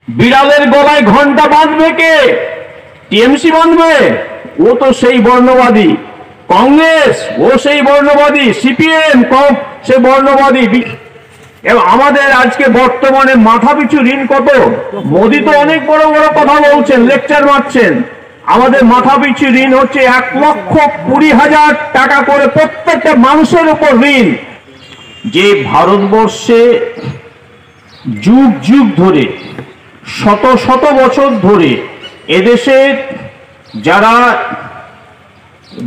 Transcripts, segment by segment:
বিড়ালের গলায় ঘন্টা বাঁধবে কে? টিএমসি বাঁধবে? ও তো সেই বর্ণবাদী। কংগ্রেস ও সেই বর্ণবাদী। সিপিএম সে বর্ণবাদী। এবং আমাদের আজকে বর্তমানে মাথাপিছু ঋণ কত? মোদী তো অনেক বড় বড় কথা বলছেন, লেকচার মারছেন। আমাদের মাথাপিছু ঋণ হচ্ছে 1,20,000 টাকা করে প্রত্যেকটা মানুষের উপর ঋণ। যে ভারতবর্ষে যুগ যুগ ধরে, শত শত বছর ধরে এদেশে যারা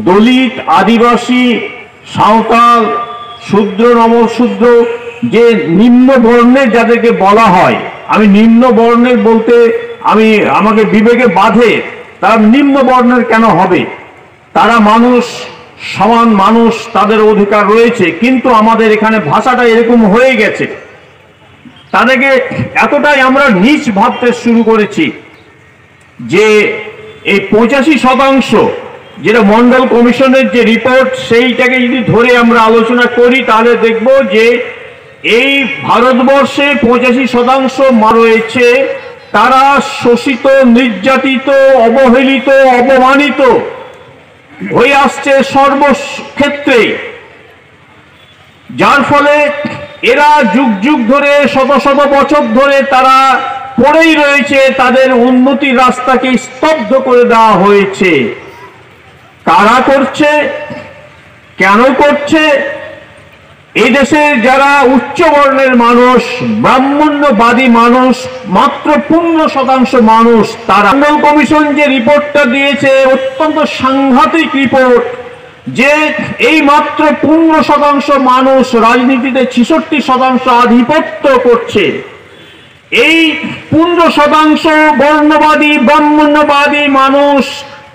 দলিত, আদিবাসী, সাঁওতাল, শূদ্র, নমশূদ্র, যে নিম্ন বর্ণের যাদেরকে বলা হয়, আমি নিম্ন বর্ণের বলতে আমাকে বিবেকে বাধে। তারা নিম্ন বর্ণের কেন হবে? তারা মানুষ, সমান মানুষ, তাদের অধিকার রয়েছে। কিন্তু আমাদের এখানে ভাষাটা এরকম হয়ে গেছে, তাদেরকে এতটাই আমরা নীচ ভাবতে শুরু করেছি যে এই 85% যেটা মন্ডল কমিশনের যে রিপোর্ট, সেইটাকে যদি ধরে আমরা আলোচনা করি তাহলে দেখব যে এই ভারতবর্ষে 85% রয়েছে তারা শোষিত, নির্যাতিত, অবহেলিত, অপমানিত হয়ে আসছে সর্বক্ষেত্রে। যার ফলে এরা যুগ যুগ ধরে, শত শত বছর ধরে তারা পড়েই রয়েছে, তাদের উন্নতির রাস্তাকে স্তব্ধ করে দেওয়া হয়েছে। কারা করছে? কেন করছে? এই দেশের যারা উচ্চ বর্ণের মানুষ, ব্রাহ্মণ্যবাদী মানুষ, মাত্র 15% মানুষ তারা। মন্ডল কমিশন যে রিপোর্টটা দিয়েছে অত্যন্ত সাংঘাতিক রিপোর্ট, যে এই মাত্র 15% মানুষ রাজনীতিতে 66% আধিপত্য করছে। এই 15% বর্ণবাদী, ব্রাহ্মণ্যবাদী মানুষ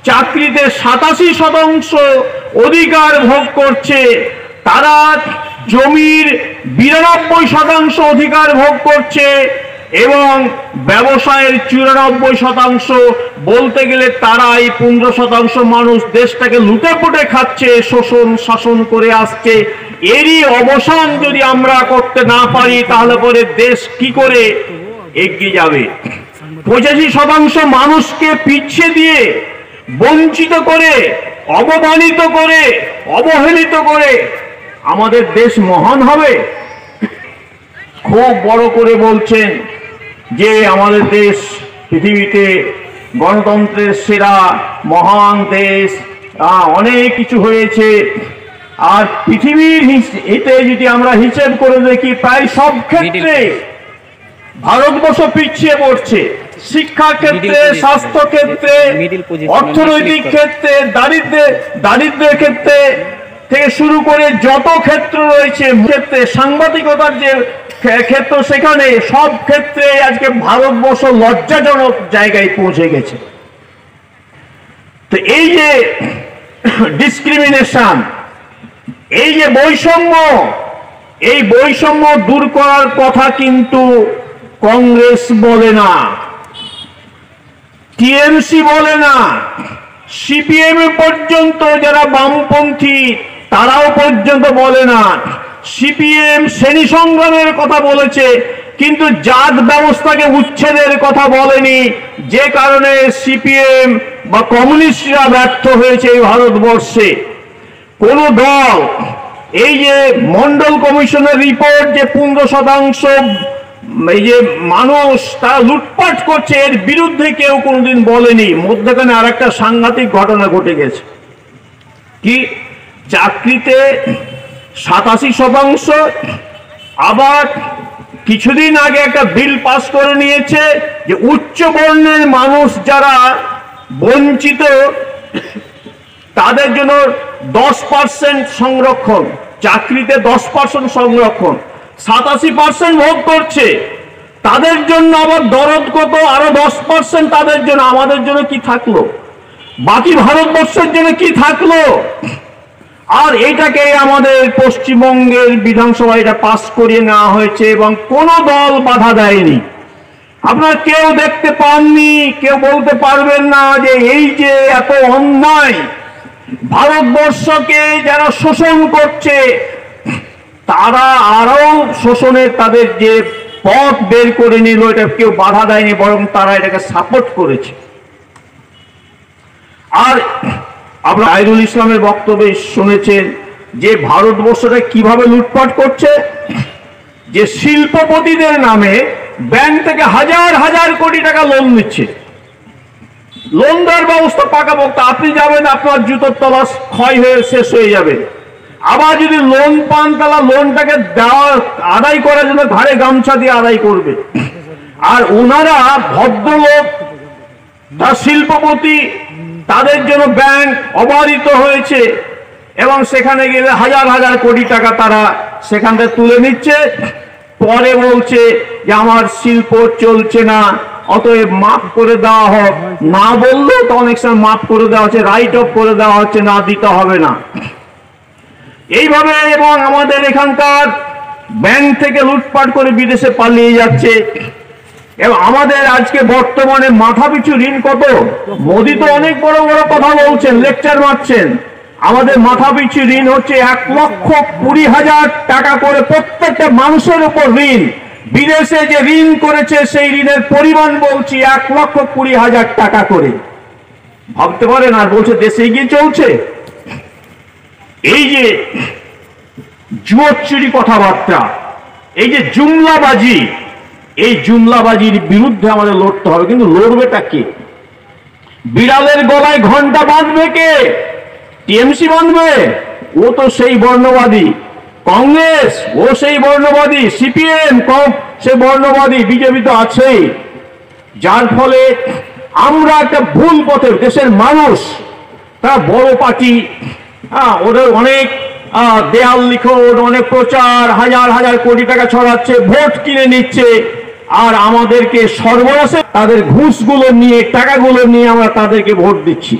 চাকরিতে 87% অধিকার ভোগ করছে। তারা জমির 92% অধিকার ভোগ করছে এবং ব্যবসায়ের 94%। বলতে গেলে তারা এই 15% মানুষ দেশটাকে লুটে পুটে খাচ্ছে, শোষণ শাসন করে আসছে। এরই অবসান যদি আমরা করতে না পারি তাহলে পরে দেশ কি করে এগিয়ে যাবে? 85% মানুষকে পিছিয়ে দিয়ে, বঞ্চিত করে, অপমানিত করে, অবহেলিত করে আমাদের দেশ মহান হবে? খুব বড় করে বলছেন যে আমাদের দেশ পৃথিবীতে গণতন্ত্রের সেরা মহান দেশ, অনেক কিছু হয়েছে। আর পৃথিবীর এতে যদি আমরা হিসেব করে দেখি, প্রায় সব ক্ষেত্রে ভারতবর্ষ পিছিয়ে পড়ছে। শিক্ষা ক্ষেত্রে, স্বাস্থ্য ক্ষেত্রে, অর্থনৈতিক ক্ষেত্রে, দারিদ্র্যের ক্ষেত্রে থেকে শুরু করে যত ক্ষেত্র রয়েছে, ক্ষেত্রে সাংবাদিকতার যে ক্ষেত্র, সেখানে সব ক্ষেত্রে আজকে ভারতবর্ষ লজ্জাজনক জায়গায় পৌঁছে গেছে। তো এই যে ডিসক্রিমিনেশন, এই যে বৈষম্য, এই বৈষম্য দূর করার কথা কিন্তু কংগ্রেস বলে না, টিএমসি বলে না, সিপিএম পর্যন্ত যারা বামপন্থী তারাও পর্যন্ত বলে না। সিপিএম শ্রেণী সংগ্রামের কথা বলেছে, কিন্তু জাত ব্যবস্থাকে উচ্ছেদের কথা বলেনি, যে কারণে সিপিএম বা কমিউনিস্টরা ব্যর্থ হয়েছে এই ভারতবর্ষে। কোন দল এই যে মন্ডল কমিশনের রিপোর্ট যে 15% এই যে মানুষ তারা লুটপাট করছে, এর বিরুদ্ধে কেউ কোনোদিন বলেনি। মধ্যখানে আর একটা সাংঘাতিক ঘটনা ঘটে গেছে কি, চাকরিতে 87%। আবার কিছুদিন আগে একটা বিল পাস করে নিয়েছে যে উচ্চ বর্ণের মানুষ যারা বঞ্চিত তাদের জন্য 10% সংরক্ষণ, চাকরিতে 10% সংরক্ষণ। 87% ভোগ করছে, তাদের জন্য আবার দরদ কত, আরো 10% তাদের জন্য। আমাদের জন্য কি থাকলো? বাকি ভারতবর্ষের জন্য কি থাকলো? আর এটাকে আমাদের পশ্চিমবঙ্গের বিধানসভায় এটা পাস করিয়ে নেওয়া হয়েছে এবং কোনো দল বাধা দেয়নি। আপনারা কেউ দেখতে পাননি, কেউ বলতে পারবেন না যে এই যে এত অন্যায়, ভারতবর্ষকে যারা শোষণ করছে তারা আরো শোষণের তাদের যে পথ বের করে নিল, এটা কেউ বাধা দেয়নি, বরং তারা এটাকে সাপোর্ট করেছে। আর আপনারা আইরুল ইসলামের বক্তব্যে শুনেছেন যে ভারতবর্ষটা কিভাবে লুটপাট করছে, যে শিল্পপতিদের নামে ব্যাংক থেকে হাজার হাজার কোটি টাকা লোন নিচ্ছে। লোন দেওয়ার ব্যবস্থা পাকাপোক্ত, আপনি যাবেন আপনার জুতোর তলা ক্ষয় হয়ে শেষ হয়ে যাবে। আবার যদি লোন পান তাহলে লোনটাকে দেওয়া আদায় করার জন্য ঘাড়ে গামছা দিয়ে আদায় করবে। আর ওনারা ভদ্রলোক, তার শিল্পপতি, তাদের জন্য ব্যাংক অবাধিত হয়েছে এবং সেখানে গেলে হাজার হাজার কোটি টাকা তারা সেখান থেকে তুলে নিচ্ছে। পরে বলছে যে আমার শিল্প চলছে না, অতএব মাফ করে দেওয়া হোক। না বললেও তো অনেক সময় মাফ করে দেওয়া হচ্ছে, রাইট অফ করে দেওয়া হচ্ছে, না দিতে হবে না এইভাবে। এবং আমাদের এখানকার ব্যাংক থেকে লুটপাট করে বিদেশে পালিয়ে যাচ্ছে। এবং আমাদের আজকে বর্তমানে মাথাপিছু ঋণ কত? মোদি তো অনেক বড় বড় কথা বলছেন, লেকচার মারছেন। আমাদের মাথাপিছু ঋণ হচ্ছে 1,20,000 টাকা করে প্রত্যেকটা মানুষের উপর ঋণ। বিদেশে যে ঋণ করেছে সেই ঋণের পরিমাণ বলছি 1,20,000 টাকা করে। ভাবতে পারেন, আর বলছে দেশে গিয়ে চলছে। এই যে জুয়োচুরি কথাবার্তা, এই যে জুমলাবাজি, এই জুমলাবাজির বিরুদ্ধে আমাদের লড়তে হবে। কিন্তু লড়বেটা কে? বিড়ালের গলায় ঘন্টা বাঁধবে কে? টিএমসি বাঁধবে? ও তো সেই বর্ণবাদী। কংগ্রেস ও সেই বর্ণবাদী। সিপিএম সে বর্ণবাদী। বিজেপি তো আছেই। যার ফলে আমরা একটা ভুল পথে, দেশের মানুষ তারা বড় পার্টি, ওদের অনেক দেয়াল লিখন, অনেক প্রচার, হাজার হাজার কোটি টাকা ছড়াচ্ছে, ভোট কিনে নিচ্ছে। আর আমাদেরকে সর্বনাশে তাদের ঘুষগুলো নিয়ে, টাকাগুলো নিয়ে আমরা তাদেরকে ভোট দিচ্ছি।